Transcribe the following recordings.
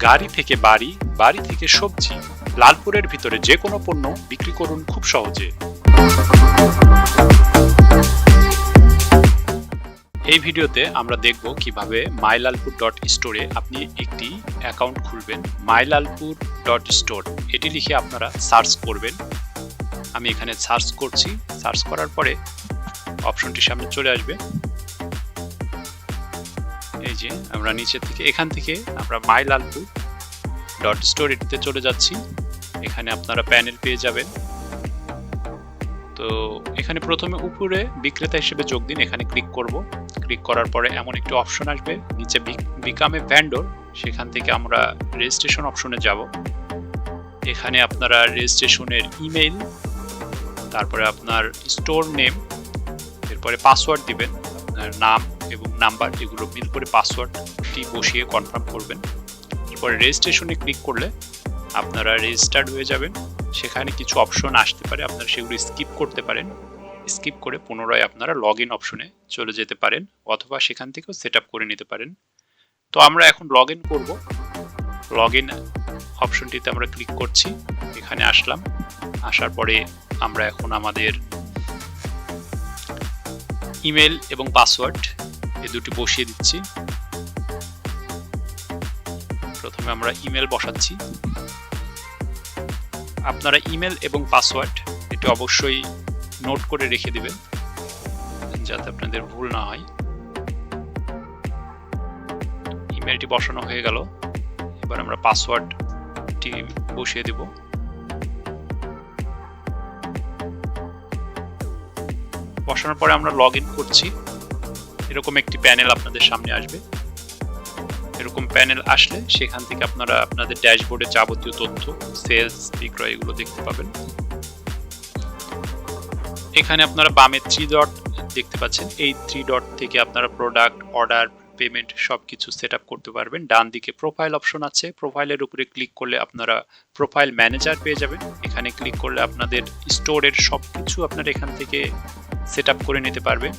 গাড়ি থেকে বাড়ি, বাড়ি থেকে সবজি, লালপুরের ভিতরে যে কোনো পণ্য বিক্রি করুন খুব সহজে। এই ভিডিওতে আমরা দেখব কিভাবে mylalpur.store আপনি একটি অ্যাকাউন্ট খুলবেন। mylalpur.store এটি লিখে আপনারা সার্চ করবেন। আমি এখানে সার্চ করছি। সার্চ করার পরে অপশনটি সামনে চলে আসবে। এই যে আমরা নিচে থেকে এখান থেকে আমরা mylalpur.store এটিতে চলে যাচ্ছি। এখানে আপনারা প্যানেল পেয়ে যাবেন। তো এখানে প্রথমে উপরে বিক্রেতা হিসেবে যোগ দিন, এখানে ক্লিক করব। ক্লিক করার পরে এমন একটি অপশন আসবে, নিচে বিকাম এ ভেন্ডর, সেখান থেকে আমরা রেজিস্ট্রেশন অপশনে যাব। এখানে আপনারা রেজিস্ট্রেশনের ইমেইল, তারপরে আপনার স্টোর নেম, এরপরে পাসওয়ার্ড দিবেন, আপনার নাম এবং নাম্বার এগুলো মিল করে পাসওয়ার্ডটি বসিয়ে কনফার্ম করবেন। এরপরে রেজিস্ট্রেশনে ক্লিক করলে আপনারা রেজিস্টার্ড হয়ে যাবেন। সেখানে কিছু অপশন আসতে পারে, আপনারা সেগুলো স্কিপ করতে পারেন। স্কিপ করে পুনরায় আপনারা লগ ইন অপশনে চলে যেতে পারেন, অথবা সেখান থেকেও সেট আপ করে নিতে পারেন। তো আমরা এখন লগ ইন করবো। লগ ইন অপশনটিতে আমরা ক্লিক করছি। এখানে আসলাম। আসার পরে আমরা এখন আমাদের ইমেল এবং পাসওয়ার্ড এই দুটি বসিয়ে দিচ্ছি। প্রথমে আমরা ইমেল বসাচ্ছি। আপনারা ইমেল এবং পাসওয়ার্ড এটি অবশ্যই নোট করে রেখে দিবেন যাতে আপনাদের ভুল না হয়। ইমেলটি বসানো হয়ে গেল। এবার আমরা পাসওয়ার্ডটি বসিয়ে দেব। বসানোর পরে আমরা লগ ইন করছি। এরকম একটি প্যানেল আপনাদের সামনে আসবে। এরকম প্যানেল আসলে সেখান থেকে আপনারা আপনাদের ড্যাশবোর্ডে যাবতীয় তথ্য, সেলস, বিক্রয় এগুলো দেখতে পাবেন। এখানে আপনারা বামে 3 ডট দেখতে পাচ্ছেন। এই 3 ডট থেকে আপনারা প্রোডাক্ট, অর্ডার, পেমেন্ট সবকিছু সেট আপ করতে পারবেন। ডান দিকে প্রোফাইল অপশন আছে। প্রোফাইলের উপরে ক্লিক করলে আপনারা প্রোফাইল ম্যানেজার পেয়ে যাবেন। এখানে ক্লিক করলে আপনাদের স্টোরের সবকিছু আপনারা এখান থেকে সেট আপ করে নিতে পারবেন।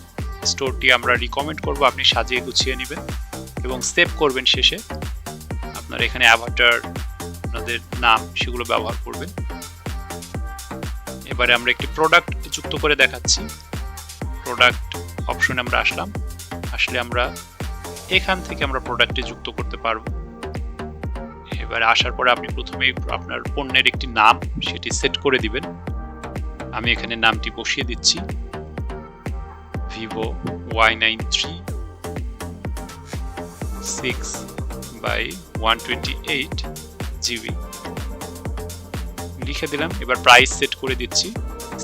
স্টোরটি আমরা রিকমেন্ড করব আপনি সাজিয়ে গুছিয়ে নেবেন এবং সেভ করবেন। শেষে আপনারা এখানে অ্যাভাটার, আপনাদের নাম সেগুলো ব্যবহার করবেন। এবারে আমরা একটি প্রোডাক্ট যুক্ত করে দেখাচ্ছি। প্রোডাক্ট অপশনে আমরা আসলাম। আসলে আমরা এখান থেকে আমরা প্রোডাক্টটি যুক্ত করতে পারবো। এবারে আসার পরে আপনি প্রথমেই আপনার পণ্যের একটি নাম সেটি সেট করে দিবেন। আমি এখানে নামটি বসিয়ে দিচ্ছি, Vivo Y9 6/128 GB লিখে দিলাম। এবার প্রাইস সেট করে দিচ্ছি।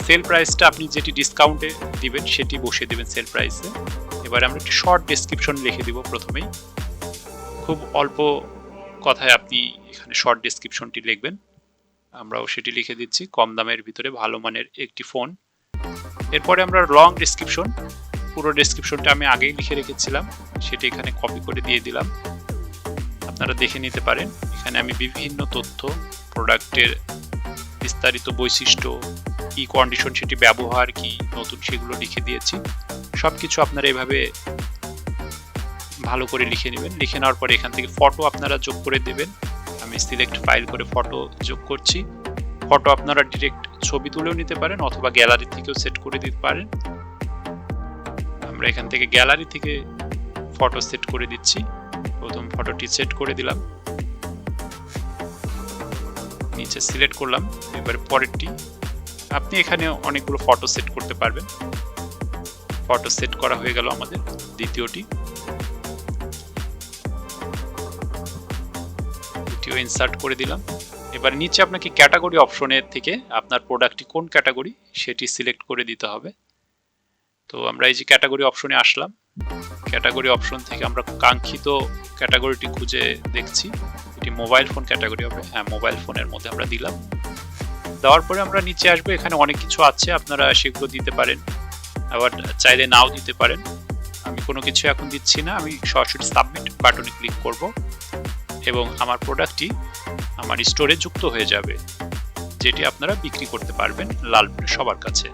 সেল প্রাইসটা আপনি যেটি ডিসকাউন্টে দিবেন সেটি বসিয়ে দিবেন সেল প্রাইসে। এবার আমরা একটি শর্ট ডেসক্রিপশন লিখে দিব। প্রথমেই খুব অল্প কথায় আপনি এখানে শর্ট ডেসক্রিপশনটি লিখবেন। আমরাও সেটি লিখে দিচ্ছি, কম দামের ভিতরে ভালো মানের একটি ফোন। এরপরে আমরা লং ডেসক্রিপশন, পুরো ডেসক্রিপশনটা আমি আগেই লিখে রেখেছিলাম, সেটি এখানে কপি করে দিয়ে দিলাম। আপনারা দেখে নিতে পারেন। এখানে আমি বিভিন্ন তথ্য, প্রোডাক্টের বিস্তারিত বৈশিষ্ট্য, কি কন্ডিশন, সেটি ব্যবহার কি নতুন, সেগুলো লিখে দিয়েছি। সবকিছু আপনারা এভাবে ভালো করে লিখে নেবেন। লিখে নেওয়ার পরে এখান থেকে ফটো আপনারা যোগ করে দেবেন। আমি সিলেক্ট ফাইল করে ফটো যোগ করছি। ফটো আপনারা ডিরেক্ট ছবি তুলেও নিতে পারেন অথবা গ্যালারি থেকেও সেট করে দিতে পারেন। আমরা এখান থেকে গ্যালারি থেকে ফটো সেট করে দিচ্ছি। প্রথম ফটোটি সেট করে দিলাম, নিচে সিলেক্ট করলাম। এবারে পরেরটি, আপনি এখানে অনেকগুলো ফটো সেট করতে পারবেন। ফটো সেট করা হয়ে গেল আমাদের। দ্বিতীয় ইনসার্ট করে দিলাম। এবার নিচে আপনাকে ক্যাটাগরি অপশনের থেকে আপনার প্রোডাক্টটি কোন ক্যাটাগরি সেটি সিলেক্ট করে দিতে হবে। তো আমরা এই যে ক্যাটাগরি অপশনে আসলাম। ক্যাটাগরি অপশন থেকে আমরা কাঙ্ক্ষিত ক্যাটাগরিটি খুঁজে দেখছি। এটি মোবাইল ফোন ক্যাটাগরি হবে। হ্যাঁ, মোবাইল ফোনের মধ্যে আমরা দিলাম। দেওয়ার পরে আমরা নিচে আসবো। এখানে অনেক কিছু আছে, আপনারা সেগুলো দিতে পারেন, আবার চাইলে নাও দিতে পারেন। আমি কোনো কিছু এখন দিচ্ছি না। আমি সরাসরি সাবমিট বাটনে ক্লিক করব এবং আমার প্রোডাক্টটি আমার স্টোরে যুক্ত হয়ে যাবে, যেটি আপনারা বিক্রি করতে পারবেন লালপুরে সবার কাছে।